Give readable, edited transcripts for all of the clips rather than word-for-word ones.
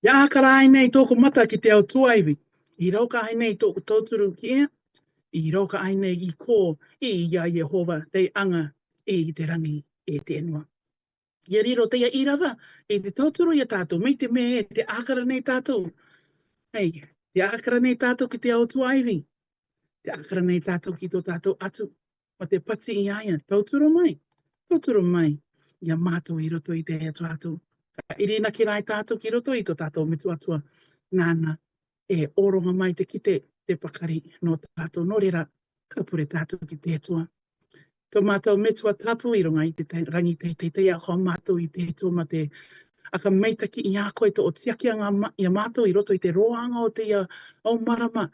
Ia akara ai nei tōku mata ki te au tuaiwi. I rauka ai nei tōku tauturu ki ea. I rauka ai nei i kō i ia Yehova te anga i te rangi e te enua. Ia riro te ia irawa i te tauturu i a tātou. Mei te me te akara nei tātou. Hei, te akara nei tātou ki te au tuaiwi. Te akara nei tātou ki tō tātou atu. Ma te pati i aia. Tauturu mai. Tauturu mai. Ia mātou i roto i te ea tātou. Irina ki rai tātou ki roto i tō tātou mitu atua nāna e oronga mai te kite te pakari no tātou norera ka pure tātou ki te atua. Tō mātou mitua tapu i ronga i te rangi te ako mātou i te atua ma te aka meitaki i a koe tō o tiaki anga i a mātou i roto i te roanga o te ia au marama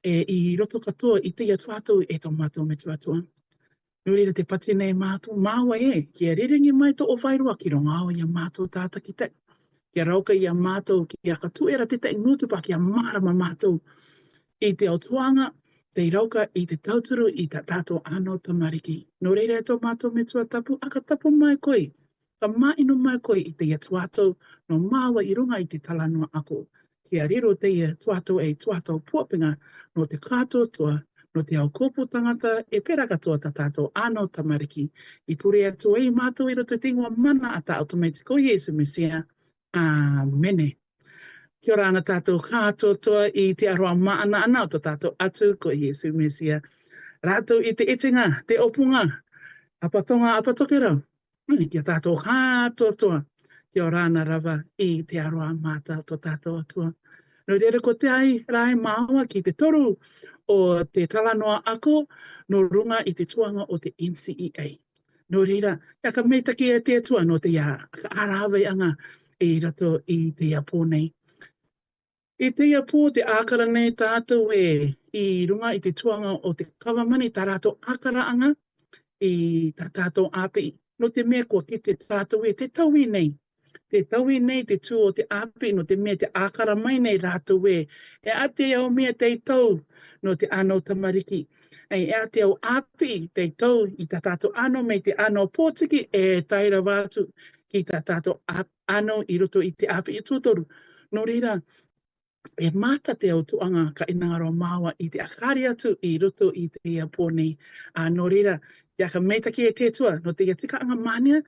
i roto katoa i te ia tātou e tō mātou mitua atua. Nuri te pati nei mātou māua kia riringi mai tō o whairua ki ronga o i a mātou tātaki te. Kia rauka i a mātou ki a katuera te te ngutu pa ki a marama mātou i te autuanga, te rauka i te tauturu i ta tātou anō tamariki. Nō reira e tō mātou me tua tapu, aka tapu mai koi. Ka maino mai koi i te ia tuatou, no māua i runga i te talanua ako. Kia riro te ia tuatou e tuatou puapinga no te kātua tua, no te au kōpū tangata e pera katoa ta tātou anō tamariki. I pure atu e mātou i roto tingua mana a ta automatic ko Yesu Mesia. Amene. Kia ora ana tātou kātoa i te aroa maana ana o tō tātou atu ko Yesu Mesia. Rātou i te etinga, te opunga, apatonga, apatokera. Kia tātou kātoa. Kia ora ana rawa i te aroa māta tō tātou atua. No reira ko te ai rai māua ki te toru o te talanoa ako no runga i te tuanga o te NCEA. No reira, ia ka meitaki e te atua no te ia, ka arawe anga i rato i te ia pōnei. I te ia pō te ākara nei tātou i runga i te tuanga o te kawamani tā rātou ākara anga i tā tātou āpi. No te mea kua ki te tātou te taui nei. Te taui nei te tū o te āpi no te mea te ākara mai nei rātou e. E ate au mea te tau no te anō tamariki. E ate au āpi te tau i tā tātou anō mei te anō pōtiki e taira wātu ki tā tātou anō i roto i te āpi i tūtoru. No reira, e mata te autuanga ka inangaro māua i te akari atu i roto i te ia pōnei. No reira, ia ka meitaki e te tua, no te ia tika anga mania,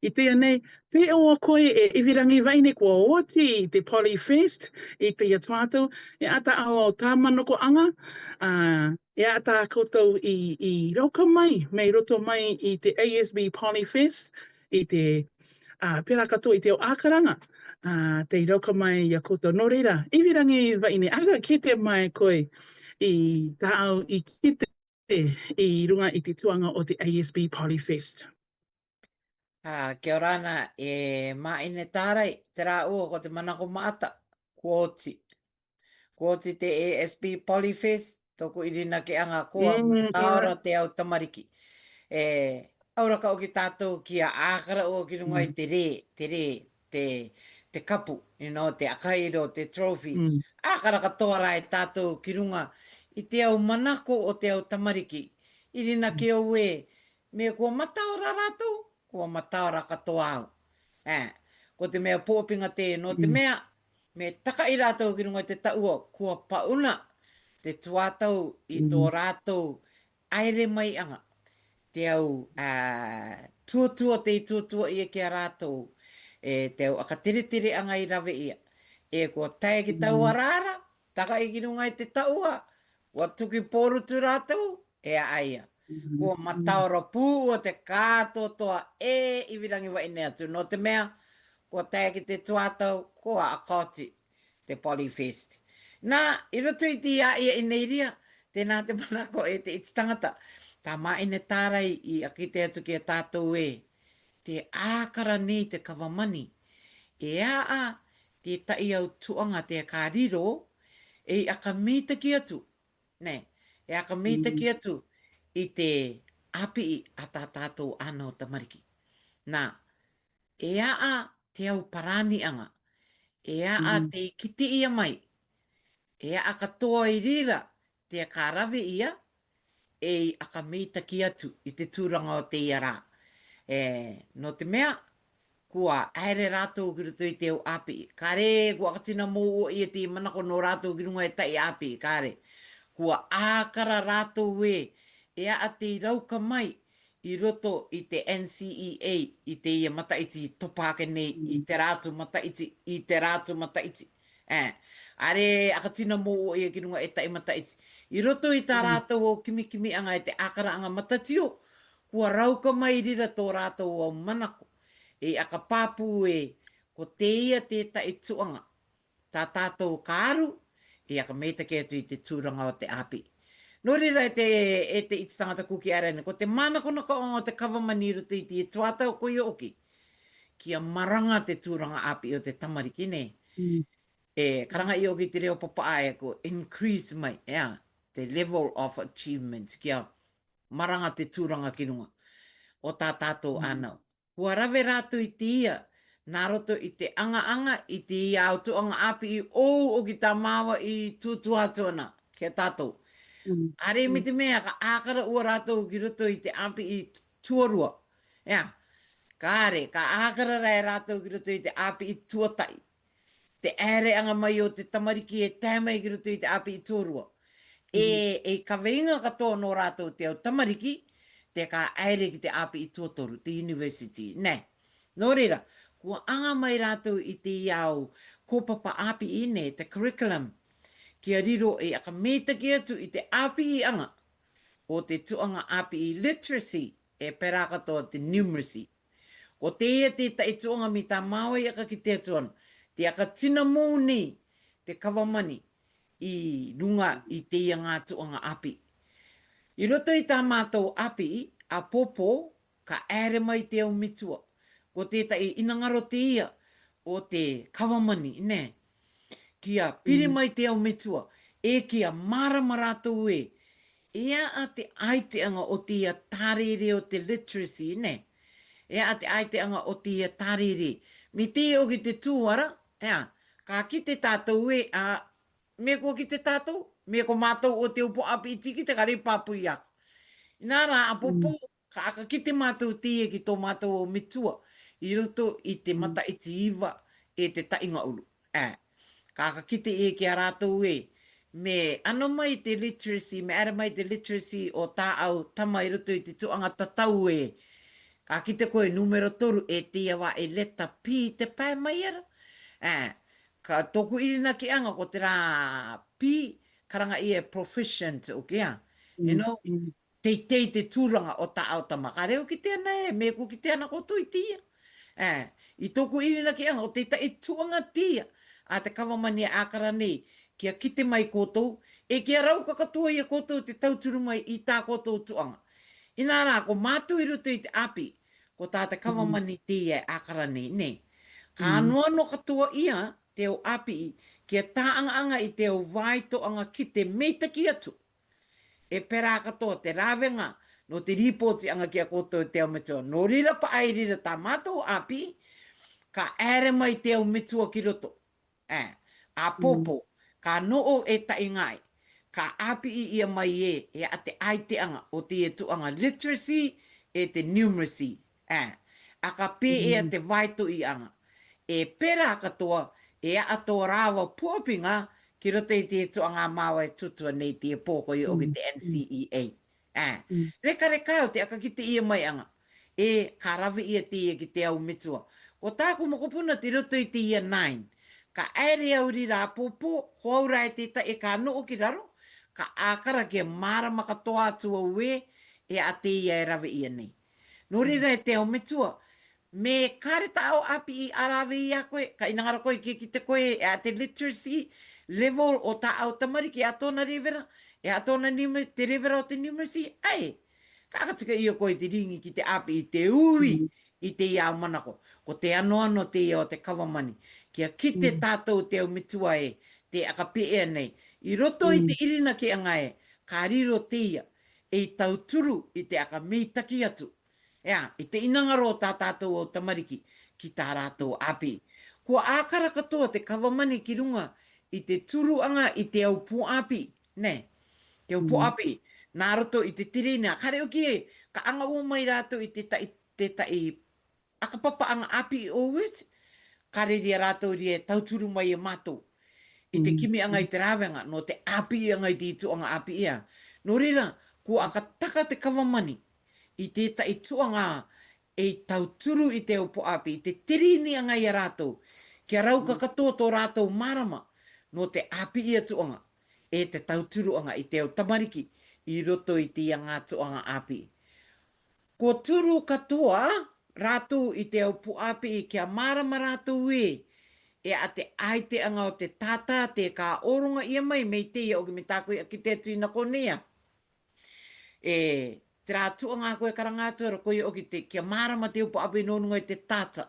i te ia nei, pe o koe e iwirangi vaine kua oti i te Polyfest, i te ia tuatou, e ata au au tāmanoko anga, e ata koutou i rauka mai, mei roto mai i te ASB Polyfest, i te pera katoa i te o ākaranga. Te rauka mai i a koutou. No reira, iwirangi vaine, aga kite mai koe i tā au i kite i runga i te tuanga o te ASB Polyfest. Kia ora ana, e maine tārai, te rā ua ko te manako maata, kuoti. Kuoti te ASB Polyfest, toko irina ke anga koa, mataora te au tamariki. Auraka o ki tātou ki a ākara o ki runga i te re, te kapu, te akairo, te trophy. Ākara katoa rai tātou ki runga i te au manako o te au tamariki. Irina ke au e, me kua mataora rātou, kua mataora katoa au. Ko te mea pōpinga te, no te mea, me taka i rātou ki runga i te taua, kua pauna te tuatau i tō rātou aere mai anga. Te au tuatua te i tuatua ia ki a rātou. Te au akatere anga i rawe ia. E kua tae ki tau arara, taka i ki runga i te taua, kua tuki pōrutu rātou, e a aia. Kua mataora pū o te kātotoa e iwirangi wa ine atu. No te mea, kua tae ki te tuatau, kua akoti te Polyfest. Nā, i roto i te ia ia ineiria, tēnā te manako e te iti tangata. Tā maine tārai i akite atu ki a tātou e. Te ākara nei te kawamani. E a te tai au tuanga te kāriro, e aka meitaki atu. Nei, e aka meitaki atu i te api a tā tātou anō tamariki. Nā, e a te au parani anga. E a te kiti ia mai. E a katoa i rira te kārawe ia, e aka meitaki atu i te tūranga o te iara. No te mea, kua aere rātou ki roto i te o api. Ka re, kua katina mō o i te manako no rātou ki runga e tai api, ka re. Kua ākara rātou ea a te rauka mai i roto i te NCEA, i te ia mataiti topake nei, i te rātou mataiti. Are, akatina mō o ia ki runga e tai mataiti. I roto i tā rātou o kimi anga e te ākara anga matatio, kua rauka mai rira tō rātou o manako. E aka pāpū ko te ia te tai tuanga. Tā tātou kāru, e aka meitake atu i te tūranga o te api. Nō rira e te iti tangata kuki arene, ko te manako naka o te kawamani rutu i te tuatau ko i oki, kia maranga te tūranga api o te tamariki, ne? E karanga i oki te reo papaae ko increase mai, te level of achievements, kia maranga te tūranga ki runga o tā tātou anau. Kua rawe rātou i te ia, nā roto i te anga i te ia au tuanga api i ou o ki tā māua i tūtuatuana, kia tātou. Are me te mea ka ākara ua rātou ki roto i te api i tuarua. Kāre, ka ākara rai rātou ki roto i te api i tuatai. Te ere anga mai o te tamariki e tēmei ki roto i te api i tuarua. E ka veinga katoa no rātou te au tamariki, te ka aere ki te api i tuatoru, te university, ne? Nō reira, kua anga mai rātou i te iau kōpapa api i ne, te curriculum, kia riro e aka mētaki atu i te api i anga, o te tuanga api i literacy, e pera katoa te numeracy. Ko te ia te tai tuanga mi tā māua i aka ki te atuana, te aka tina mō nei, te kawamani, i runga i te ia ngā tuanga api. I roto i tā mātou api, a popo, ka ere mai te au mitua. Ko tētai inangaro te ia, o te kawamani, ne? Kia piri mai te au mitua, e kia marama rātou e. Ea a te aiteanga o te ia tārere o te literacy, ne? Ea a te aiteanga o te ia tārere. Me te o ki te tūara, ka ki te tātou e, me ko ki te tātou, me ko mātou o te upo api i tiki te kare pāpui ako. Nā rā, a popo, ka aka ki te mātou tie ki tō mātou o mitua, i roto i te mata iti iwa e te tainga ulu. Ka aka ki te e ki a rātou e, me ano mai te literacy, me ara mai te literacy o tā au tama i roto i te tuanga tatau e. Ka ki te koe numero toru e te awa e leta P te pai mai ara. Ka tōku irina ki anga ko te rā P, karanga i e proficient o kia. You know, te tūranga o tā au tama. Ka reo ki te ana e, me ku ki te ana koto i tia. I tōku irina ki anga o te tai tuanga tia. A te kawamani ākara nei, kia kite mai kōtou, e kia rau kakatua i a kōtou te tauturu mai i tā kōtou tuanga. Ina rā, ko mātou i roto i te api, ko tā te kawamani tia ākara nei, ne? Ka anua no katoa ia te o api, kia tāanga i te o vaito anga ki te meitaki atu. E pera katoa te rāwenga no te ripoti anga kia koutou te au mitua. No rira pa ai rira tā mātou api, ka ere mai te au mitua ki roto. A popo, ka noo e tai ngai, ka api i ia mai e a te aiteanga o te e tuanga literacy e te numeracy. A ka pē e a te vaito i anga. E pera katoa e a ato rāwa puapinga ki roto i te tuanga māua e tutua nei te pōko i o ki te NCEA. Reka o te aka ki te ia mai anga. E ka rawi ia te ia ki te au mitua. Ko tāku mokopuna te roto i te ia 9. Ka aere au rira pōpō, hoaura e te ta e ka noo ki raro, ka ākara kia mārama katoa atua ue, e a te ia e rawi ia nei. No rira e te au mitua, me kare tau api i arawe i a koe, ka inangara koe ki te koe e a te literacy level o ta au tamariki a tōna rewera, e a tōna te rewera o te numeracy, ka akatika i a koe te ringi ki te api i te ui i te iau manako. Ko te anoano te ia o te kawamani, kia ki te tātou te au mitua e, te akape ea nei. I roto i te irina ki anga e, ka riro te ia, e tauturu i te aka meitaki atu. I te inangaro o tā tātou o tamariki ki tā rātou api. Kua ākara katoa te kawamani ki runga i te turuanga i te au pō api, ne? Te au pō api, nā roto i te tirina, kare o ki e, ka anga o mai rātou i te tai aka papa anga api o wit, kare ria rātou ria tauturu mai e mātou. I te kimi anga i te rāwenga, no te api anga i te tuanga api ia. No reira, ko aka taka te kawamani i tētai tuanga e tauturu i te opo api, i te tirini anga i a rātou, kia rauka katoa tō rātou marama, no te api ia tuanga, e te tauturu anga i te o tamariki, i roto i te anga tuanga api. Ko turu katoa, rātou i te opo api, kia marama rātou e a te aite anga o te tata, te ka oronga ia mai, mei te ia, o ki me tākoi a ki te tūna konea. Te rā tuanga koe karangātua, koe o ki te kia marama te upo api nonunga i te tata.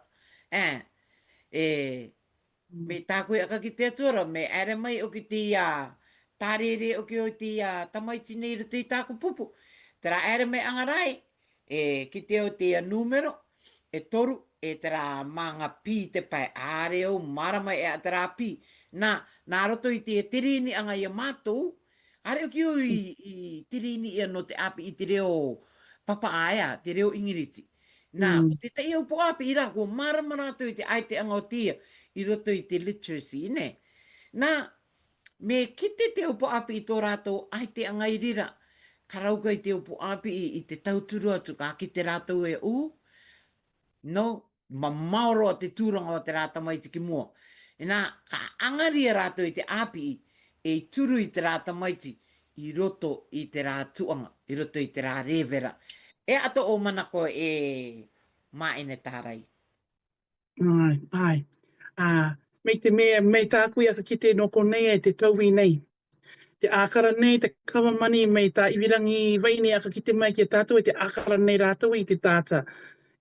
Me tākoi a ki te atura, me ere mai o ki te tārere o ki o te tamaiti nei rutu i tāku pupu. Te rā ere mai angarai, ki te o te numero, e toru, e te rā manga pi te pai, āre au marama e a te rā pi. Nā roto i te tirini anga i a mātou, are o ki o i tirini ia no te api i te reo papa aia, te reo ingiriti. O te tei au po api i rā, ko marama rātou i te aite anga o tia, i roto i te literacy, ne? Me kite te au po api i tō rātou aite anga i rira, karauka i te au po api i te tauturu atu, ka kite rātou e maoro a te tūranga o te rā tamaiti ki mua. Ka angaria rātou i te api e turu i te rā tamaiti i roto i te rā tuanga, i roto i te rā rewera. E ato o manako e maene tārai. Ai. Mei te mea, mei tākui aka ki te noko nei e te tauwi nei. Te ākara nei, te kawamani, mei tā iwirangi waini aka ki te mai ki a tātou e te ākara nei rātou i te tāta.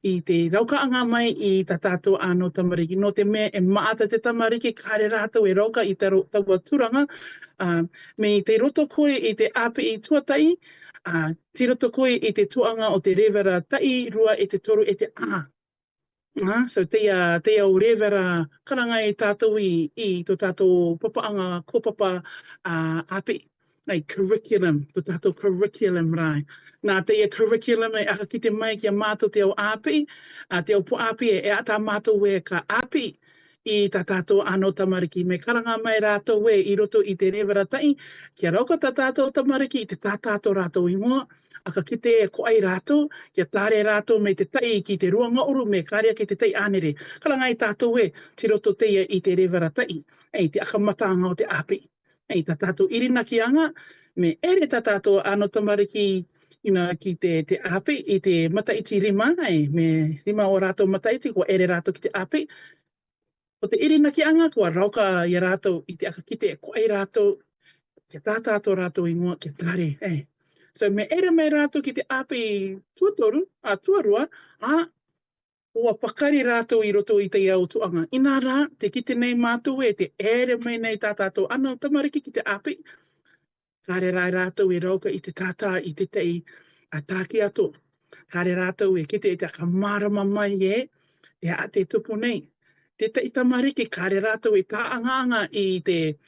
I te raukaanga mai i tā tātou anō tamariki. No te mea e maata te tamariki, kāre rātou e rauka i taua turanga. Me te roto koe i te api i tuatai, te roto koe i te tuanga o te rewera tai, rua e te toru e te So te au rewera karanga e tātou i tō tātou papaanga kōpapa api. Curriculum, tō tātou curriculum rai. Nā te curriculum e aka ki te mai ki a mātou te au api, te au po api e ata mātou e ka api i tā tātou anō tamariki. Me karanga mai rātou e i roto i te rewera tai, kia rauka tā tātou tamariki i te tā tātou rātou ingoa, aka ki te koai rātou, kia tāre rātou me te tai ki te ruanga uru me kārea ki te tai ānere. Karanga i tātou e, te roto teia i te rewera tai, te akamatanga o te api. Tā tātou irina ki anga, me ere tā tātou anō tamariki ki te api i te mataiti rima, me rima o rātou mataiti, ko ere rātou ki te api. O te irina ki anga, kua rauka i rātou i te aka ki te koai rātou, kia tā tātou rātou ingoa, kia tāre. So me ere mai rātou ki te api tuarua, ua pakari rātou i roto i te iau tuanga. Ina rā, te kite nei mātou e te ere mai nei tā tātou anō tamariki ki te api. Kāre rai rātou e rauka i te tātā i te tei a tāki ato. Kāre rātou e kite i te akamarama mai e a te tupu nei. Te tei tamariki, kāre rātou e tāanga i te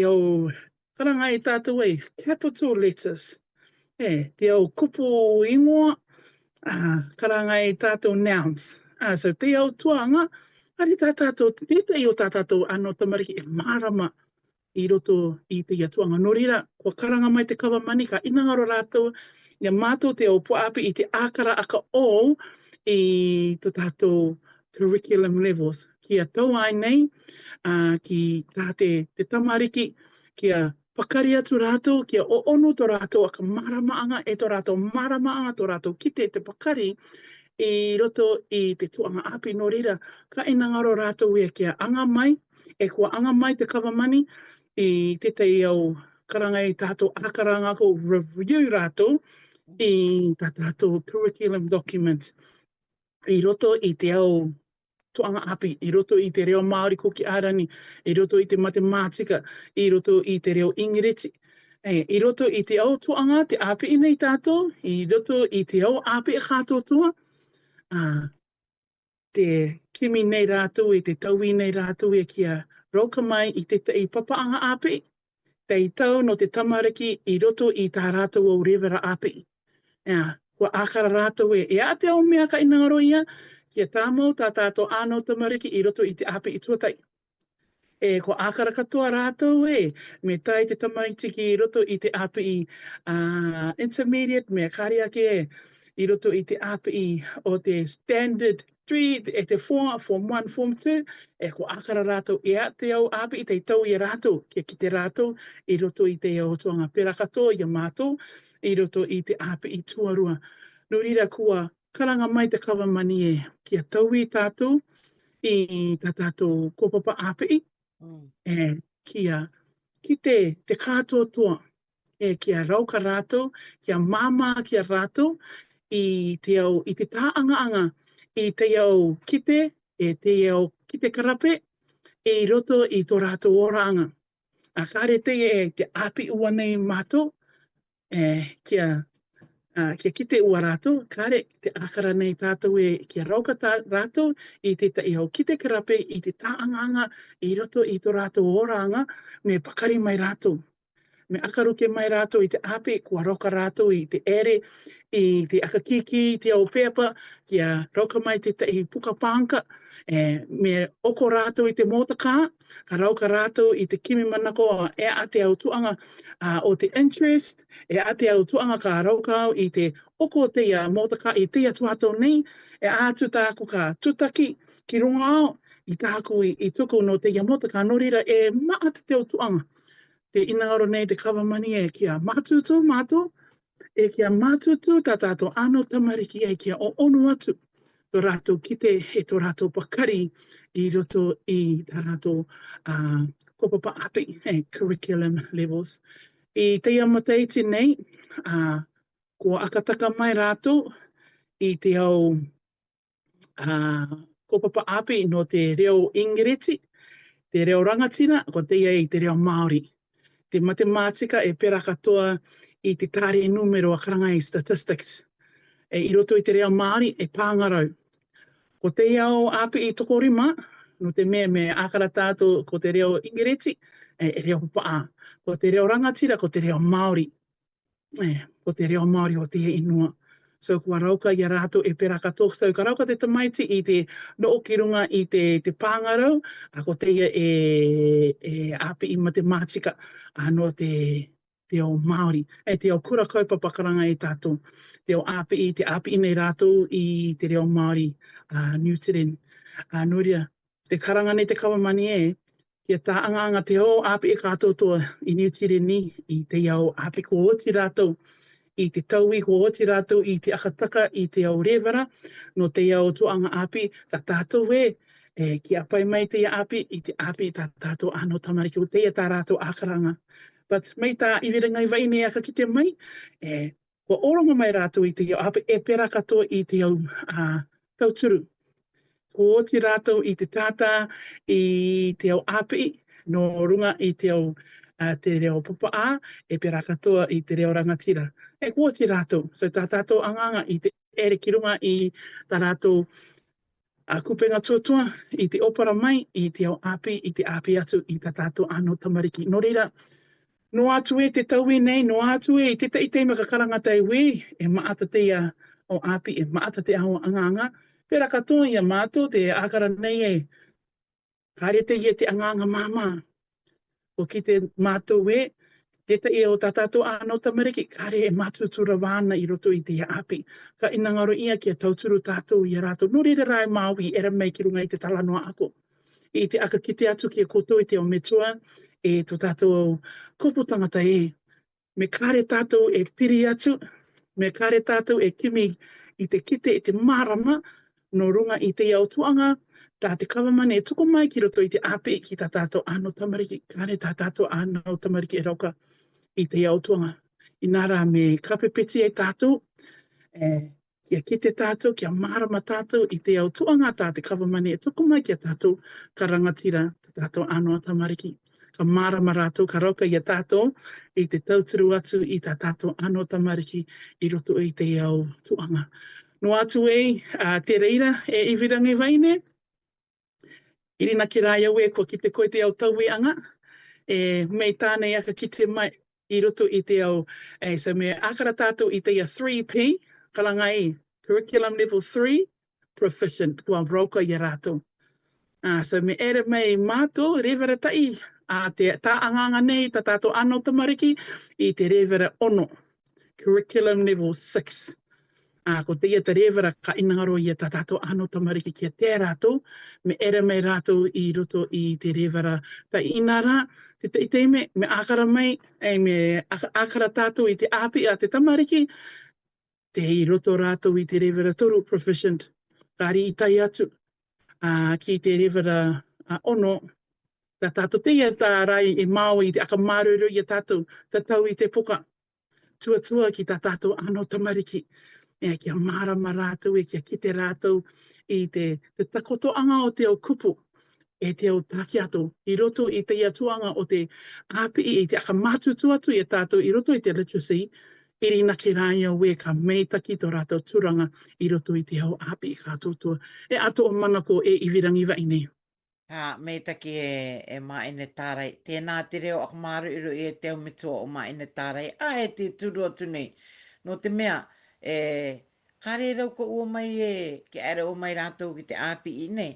au karanga i tātou e capital letters. Te au kupu ingoa, karanga i tātou nouns. So te au tuanga, ari tā tātou, te o tā tātou anō tamariki e marama i roto i te tuanga. No rira, kua karanga mai te kawamani, ka inangaro rātou, ia mātou te au puapi i te ākara aka o i tō tātou curriculum levels. Kia tau ai nei, ki tā te tamariki, kia pakari atu rātou, kia o onu tō rātou aka maramaanga, e tō rātou maramaanga, tō rātou kite te pakari, i roto i te tuanga api no rira, ka inangaro rātou e kia anga mai, e kua anga mai te kawamani, i te tei au karanga i tātou akaranga ko review rātou, i tātou curriculum document, i roto i te au tuanga api, i roto i te reo Māori Kuki Ārani, i roto i te matematika, i roto i te reo ingiriti, i roto i te au tuanga, te api i nei tātou, i roto i te au api e kātou tua, te kimi nei rātou, i te tauwi nei rātou, e kia rauka mai i te tei papaanga api, tei tau no te tamariki i roto i tā rātou au rewera api. Kua ākara rātou e a te au mea ka inangaro ia, Kia tāmou tā tātou āno tamariki I roto I te api I tuatai. Ko ākara katoa rātou me tai te tamaitiki I roto I te api intermediate, me kāri ake I roto I te api o te standard 3, te form 1, form 2, ko ākara rātou te au api I te tau I rātou, kia ki te rātou I roto I te au tuanga pera katoa I mātou, I roto I te api I tuarua. No rira kua karanga mai te kawamani kia tau I tātou, I tā tātou kōpapa api kia ki te kātua toa, kia rauka rātou, kia māma kia rātou, I te tāanga I te au kite, te au kite karape, I roto I tō rātou oranga. A kāre te te api ua nei mātou, kia kite ua rātou, kāre te ākara nei tātou kia rauka rātou, I te au kite karape, I te tāanga I roto I tō rātou oranga, me pakari mai rātou. Me akaruke mai rātou I te api, kua roka rātou I te ere, I te akakiki, te au pepa, kia roka mai te puka pānka, me oko rātou I te motaka, ka rauka rātou I te kimi manako a te au tuanga o te interest, a te au tuanga ka rauka I te oko te motaka I te atuatou nei, atu tāku ka tutaki ki runga ao, I tāku I tuku no te motaka, no rira maa te au tuanga. Te inaoro nei te kawamani kia mātutu mātou, kia mātutu tā tātou āno tamariki kia o onu atu. Tō rātou kite tō rātou pakari I roto I tā rātou kopapa api, curriculum levels. I te amataiti nei, ko akataka mai rātou I te au kopapa api no te reo Ingireti, te reo rangatira, ko te I te reo Māori. Te matematika pera katoa I te tare numero a karanga statistics. I roto I te reo Māori pāngarau. Ko te au api I tokorima, no te me ākara tātou ko te reo Ingireti, reo paa. Ko te reo rangatira, ko te reo Māori. Ko te reo Māori o te inua. So kua rauka I a rātou pera katoa. So ka rauka te tamaiti I te noo ki runga I te pāngarau, ko te api I matematika no te o Māori. Te o kura kaupapa karanga I tātou. Te o api te api nei rātou I te reo Māori, New Zealand. Nuria, te karanga nei te kawamani kia tāanga te o api kātou toa I New Zealand ni, I te au api ko oti rātou. I te taui ko oti rātou I te akataka I te au rewara, no te au tuanga api, tā tātou ki apai mai te api, I te api tā tātou āno tamariki o te tā rātou ākaranga. But mai tā iwiringai vai ne aka ki te mai, ko oronga mai rātou I te au api pera katoa I te au tauturu. Ko oti rātou I te tātā I te au api, no runga I te au te reo papa pera katoa I te reo rangatira. Ko oti rātou. So tā tātou anganga I te ere ki runga I tā rātou kupenga tuatua I te opara mai I te au api, I te api atu I tā tātou āno tamariki. No reira, no atu te taui nei, no atu I te teima ka karanga tai maata te o api, maata te au anganga. Pera katoa I a mātou te ākara nei kāre te anganga māma. O ki te mātou te o tā tātou āno tamariki, kāre mātutura wāna I roto I te api. Ka inangaro ia kia tauturu tātou I a rātou. No reira rai Māui era mai ki runga I te talanoa ako. I te aka kite atu kia koto I te o metua, tō tātou kopo tangata Me kāre tātou piri atu, me kāre tātou kimi I te kite, I te marama, no runga I te au tuanga, tā te kawamane tuko mai ki roto I te api ki tā tātou āno tamariki, kāre tā tātou āno tamariki rauka I te au tuanga. I nara me kapepeti tātou, kia kite tātou, kia marama tātou I te au tuanga tā te kawamane tuko mai ki tātou ka rangatira tātou āno tamariki. Ka marama rātou, ka rauka I a tātou, I te tauturu atu I tā tātou āno tamariki I roto I te au tuanga. No atu te reira, iwirangi waine, irina ki rā iau ko ki te koe te au tauianga, mei tānei aka ki te mai I roto I te au, so me ākara tātou I te 3P, karanga curriculum level 3, proficient, kua broker i rātou. So me ere mai mātou, rewera tai, te tāanganga nei, ta tātou ano tamariki, i te rewera ono, curriculum level 6. Ko te ia te rewera ka inangaro i ta tātou ano tamariki kia te rātou, me ere mai rātou i roto i te rewera ta inara, te teime, me akara mai, me akara tātou i te api a te tamariki, te i roto rātou i te rewera toru proficient, kāri i tai atu, ki te rewera ono, ta tātou te ia tā rai e mau i te akamaruru i a tātou, ta tau i te puka, tua ki ta tātou ano tamariki. Kia marama rātou, kia kite rātou i te takotoanga o te o kupu, e te o takiato, i roto i te iatuanga o te api i te akamatutu atu i a tātou, i roto i te literacy, i rina ki rāia we ka meitaki tō rātou turanga i roto i te hau api i kātotua. E ato o manako e iwirangi wa nei. Me taki e maine tārai. Tēnā te reo akamaru iru i e teo mitua o maine tārai. E te turu atu nei. No te mea, kare rau ko ua mai ki ara o mai rātou ki te api i nei.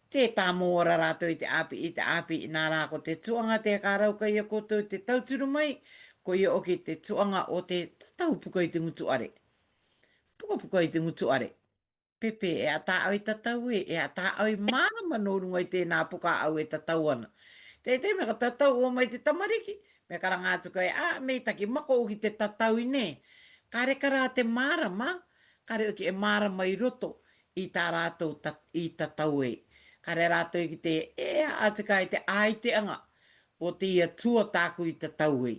Te tā mōra rātou i te api i nā rā ko te tuanga te kārau ka ia koutou te tauturu mai. Ko ia oki te tuanga o te tatau puka i te ngutu are. Puka i te ngutu are. Pepe, e a tā au i tatau e a tā au i mārama no runga i tēnā puka au e tatau ana. Te me ka tatau o mai te tamariki, me ka rangātu koe, mei taki mako o ki te tatau i ne. Kare ka rā te mārama, kare o ki e mārama i roto i tā rātou i tatau e. Kare rātou i ki te atika i te aiteanga o te ia tua tāku i tatau e.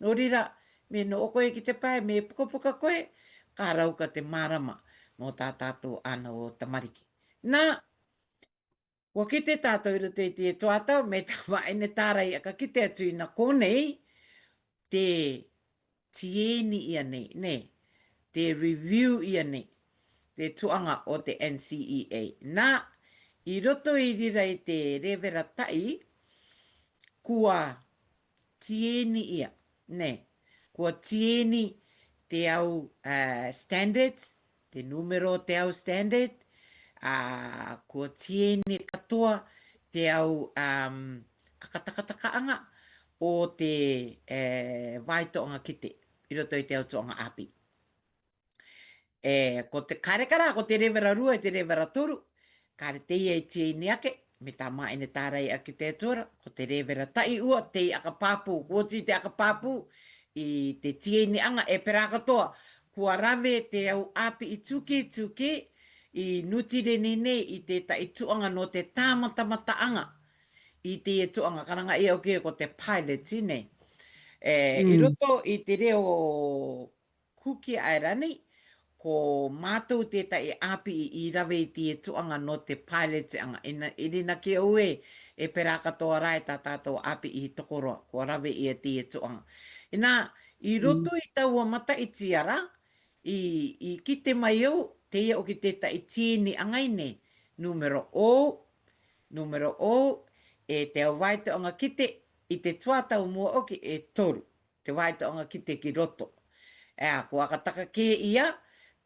Nō rira, me no o koe ki te pai, me puka koe, ka rauka te mārama. Mō tā tātou ana o tamariki. Nā, wa ki te tātou i roto i te tuatau, me tā maene tārai aka ki te atu i na konei, te tieni ia nei, ne, te review ia nei, te tuanga o te NCEA. Nā, i roto i rira i te rewera tai, kua tieni ia, ne, kua tieni te au standards, te numero te au standard, kua tieni katoa te au akatakatakaanga o te vaitoanga kite, i roto i te au toanga api. Ko te karekara, ko te rewera rua, te rewera toru, kare te ia i tieni ake, me tā maene tārai ake te atura, ko te rewera tai ua, te akapāpū, ko te akapāpū, i te tieni anga e pera katoa, kua rawe te au api i tuke, i nutire nei i te tai tuanga no te tāmatamataanga, i te tuanga karanga e o kia ko te pilot nei. I roto i te reo kuki airani, ko mātou te tai api i rawe i te tuanga no te pilot anga. I rina ki aue e pera katoa rai tā tātou api i tokoroa, ko rawe i te tuanga. Ina, i roto i taua mata i tiara, i kite mai au, te ia o ki te tai tieni angaine, numero o, e te au waitoanga kite, i te tuatau mua oki e toru, te waitoanga kite ki roto. Ko akataka ke ia,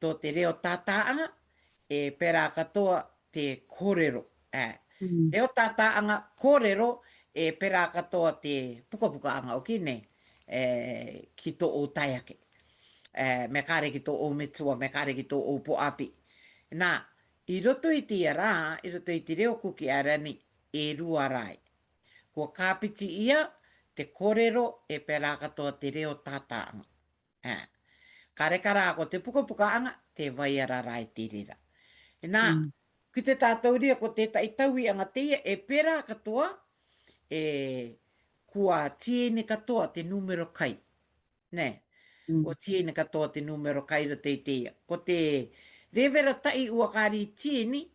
tō te reo tātāanga, e pera katoa te kōrero. Reo tātāanga kōrero, e pera katoa te puka anga oki ne, ki tō o taiake. Me kare ki tō o metua, me kare ki tō o poapi. Nā, i roto i te rā, i roto i te reo kuki arani, e rua rai. Kua kāpiti ia, te kōrero e pera katoa te reo tātāanga. Kare rā, ko te puka anga, te waiara rai te rira. Nā, ki te tātou ria, ko te taitaui anga teia, e pera katoa, kua tiene katoa te numero kai. Ne, o tiene katoa te numero kai ro te teia. Ko te rewera tai ua kari tiene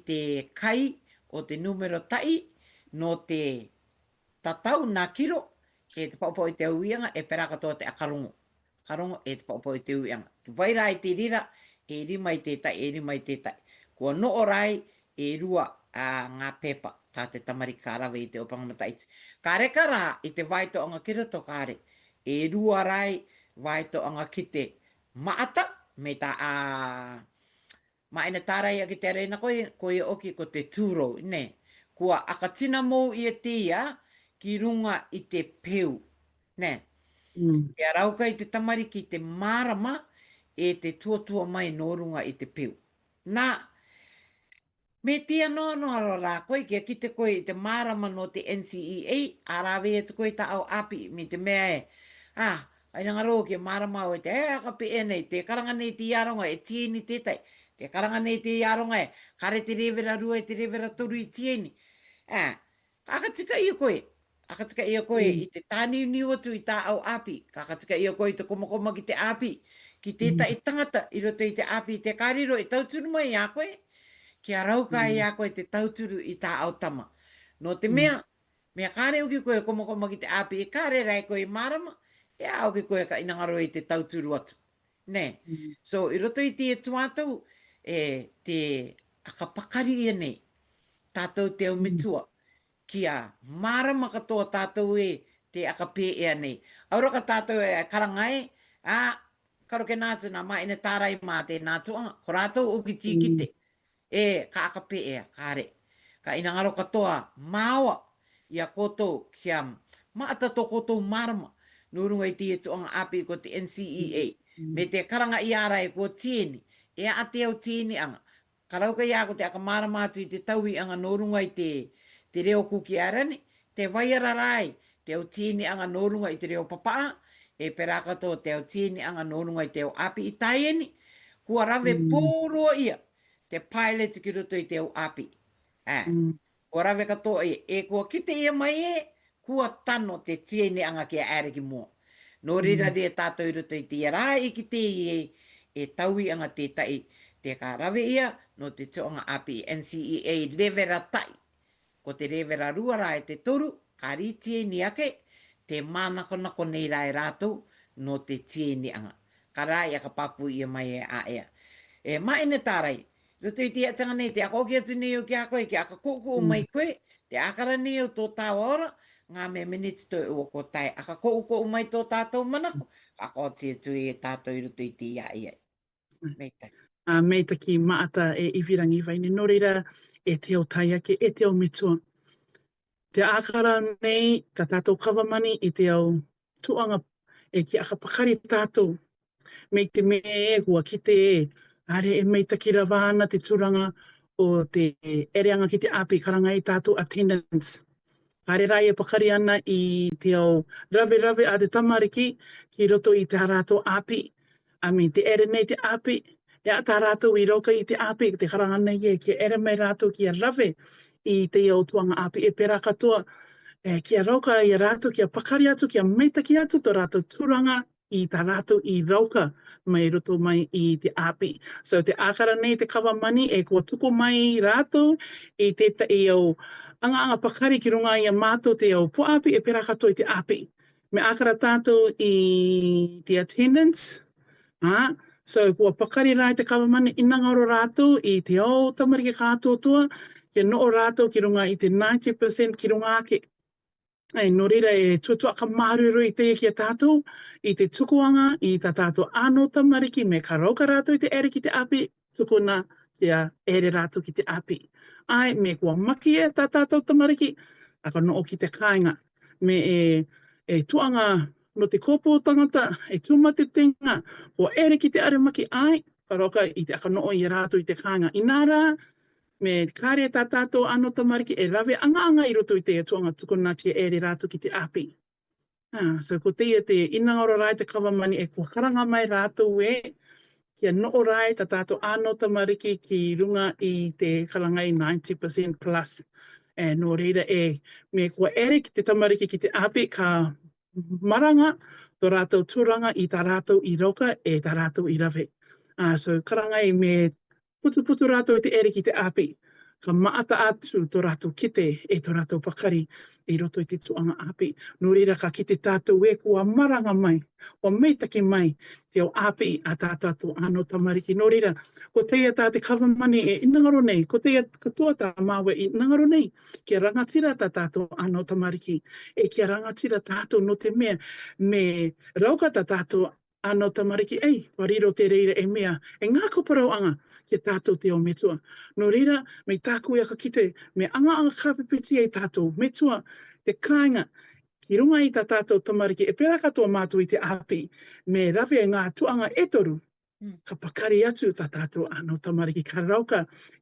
te kai o te numero tai no te tatau nā kiro e te paupo i te uianga e pera katoa te akarongo. Karongo e te paupo i te uianga. Te waira i te rira e rima i te tai, Kua noo rai e rua ngā pepa tā te tamariki ka rawe i te opanga mataiti. Ka reka rā i te waitoanga ki roto kāre. E rua rai waitoanga ki te maata me tā Maina tārai ki te reina koe oki ko te tūro, ne. Kua akatina mō i tia ki runga i te peu, ne. Kia rauka i te tamari ki te marama e te tuatua mai no runga i te peu. Nā, me tia no rā koe, kia ki te koe i te marama no te NCEA, arawe e te koe ta au api, me te mea e, ai ngaro kia marama o te aka pe e nei, te karanga nei te iaronga e tieni tētai, te karanga nei te iaronga e kare te rewera rua e te rewera toru i tieni. Kakatika ia koe, akatika ia koe i te tāniu niu atu i tā au api, kakatika ia koe i te komakoma ki te api, ki tētai tangata i roto i te api, te kāriro i tauturu mai a koe, kia rauka i a koe te tauturu i tā au tama. No te mea kāre uki koe komakoma ki te api, e kāre rai koe marama, e au ki koe ka inangaro i te tauturu atu. Ne? So, i roto i te tuatau, te akapakari ia nei, tātou te au mitua, kia marama katoa tātou e te akapē ea nei. Aura ka tātou e karangai, karo ke nātuna, ma ina tārai mā te nātua, ko rātou uki tīkite, ka akapē ea, kāre. Ka inangaro katoa, māua, ia kotou kia maatato kotou marama, no runga i tia tuanga api ko te NCEA. Me te karanga i ara e kua tieni, e a te au tieni anga. Karauka i ako te akamārama atu i te taui anga no runga i te reo kuki arani, te waiara rai, te au tieni anga no runga i te reo papaa, e perakato te au tieni anga no runga i te au api i taieni, kua rave pōroa ia, te pilot ki roto i te au api. Kua rave katoa e kua kite ia mai kua tano te tieni anga kia ere ki mua. No rira rea tātou i roto i te rā i ki te e taui anga te tai te ka rawe ia no te toanga api NCEA levera tai. Ko te levera rua rā e te toru, ka ri tieni ake, te mānako nei rā e rātou no te tieni anga. Ka rā ia ka papu ia mai e a ea. E maine tārai, roto i te atanga nei, te ako ki atu nei o ki a koe, ki aka kōku o mai koe, te akara nei o tō tāua ora, ngā me minutes toi ua ko tai. Aka kōku o mai tō tātou manako, ako tia tui e tātou i roto i te ia ia. Meitai. Meita ki maata e iwirangi waine. No reira e te o tai ake, e te o mitua. Te ākara nei, ka tātou kawamani i te au tuanga e ki aka pakari tātou. Mei te me e kua ki te are e meita ki rawana te turanga o te ereanga ki te api karanga i tātou attendance. Are rai e pakari ana i te au rave a te tamariki ki roto i te rātou api. Te ere nei te api, e a tā rātou i roka i te api, te karanga nei e ki ere mai rātou ki a rave i te au tuanga api e pera katoa. Ki a roka i a rātou, ki a pakari atu, ki a meita ki atu tō rātou turanga i tā rātou i roka mai roto mai i te api. So te ākara nei te kawamani e kua tuku mai rātou i te i au anga pakari ki runga i a mātou te au puapi e pera katoa i te api. Me ākara tātou i te attendance, so kua pakari rai te kawamani i ngaro rātou i te au tamariki kātoa, kia noo rātou ki runga i te 90% ki runga ake. No reira e tuatua ka maruru i te kia tātou, i te tukuanga, i tā tātou āno tamariki, me ka rauka rātou i te ere ki te api, tukuna kia ere rātou ki te api. Ai, me kua maki e tā tātou tamariki, aka noo ki te kāinga. Me e tuanga no te kōpō tangata, e tūmate tenga, kua ere ki te are maki ai, ka rauka i te aka noo i rātou i te kāinga. I nā rā, me kāre tā tātou anō tamariki e rawe anga i roto i te tuanga tukuna ki ere rātou ki te api. So ko te inangaro rai te kawamani e kua karanga mai rātou e, kia noo rai tā tātou anō tamariki ki runga i te karangai 90% plus. No reira me kua ere ki te tamariki ki te api ka maranga tō rātou tūranga i tā rātou i roka e tā rātou i rawe. So karangai me putu rātou i te ere ki te api. Ka maata atu tō rātou kite e tō rātou pakari i roto i te tuanga api. No reira ka kite tātou e kua maranga mai, o meitaki mai te o api a tātou anō tamariki. No reira, ko teia tā te kawamani e inangaro nei, ko teia katoa tā māua i inangaro nei, kia rangatira tā tātou anō tamariki, e kia rangatira tātou no te mea, me rauka tā tātou ano tamariki ei, wariro te reira e mea, e ngā koparau anga ki tātou te o metua. No reira, me tāku ia ka kite, me anga kāpipiti e tātou metua, te kāinga, ki runga i tā tātou tamariki, e pera katoa mātou i te api, me rawe ngā tuanga e toru, ka pakari atu tā tātou ano tamariki, ka rauka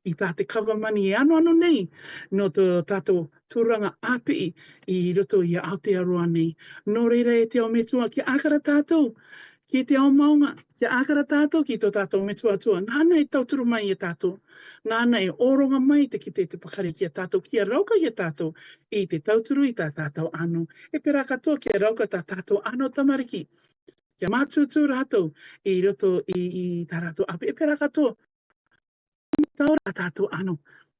i tā te kawamani e ano nei, no tō tātou tūranga api i roto i Aotearoa nei. No reira e te o metua ki ākara tātou, ki te ao maunga, ki ākara tātou, ki tō tātou metua atua. Nāna e tauturu mai e tātou. Nāna e oronga mai te ki te pakari ki a tātou, ki a rauka ki a tātou, i te tauturu i tā tātou ano. E pera katoa ki a rauka tā tātou ano tamariki. Kia mātūtū rātou i roto i tā rātou api. E pera katoa, taura tātou ano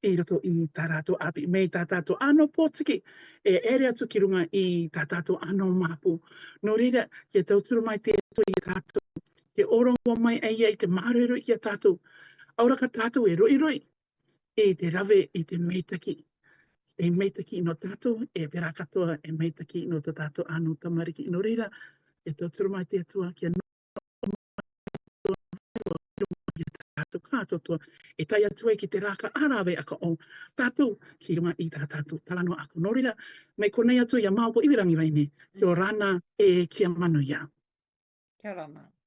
i roto i tā rātou api. Me tā tātou ano pōtiki e ere atu ki runga i tā tātou ano māpu. No reira, kia tauturu mai te ato i tātou. Ke orongo mai eia i te mārero i a tātou. Aura ka tātou e roi e te rawe i te meitaki. E meitaki no tātou, e pera katoa e meitaki no tā tātou ano tamariki. No reira, e tauturu mai te atua kia tātou kātotua, e tai atu ki te rāka ārawe aka o tātou ki runga i tā tātou talano ako. No reira, me konei atu ia māupo iwirangi raine, ki o rāna e kia manuia. Kia rana.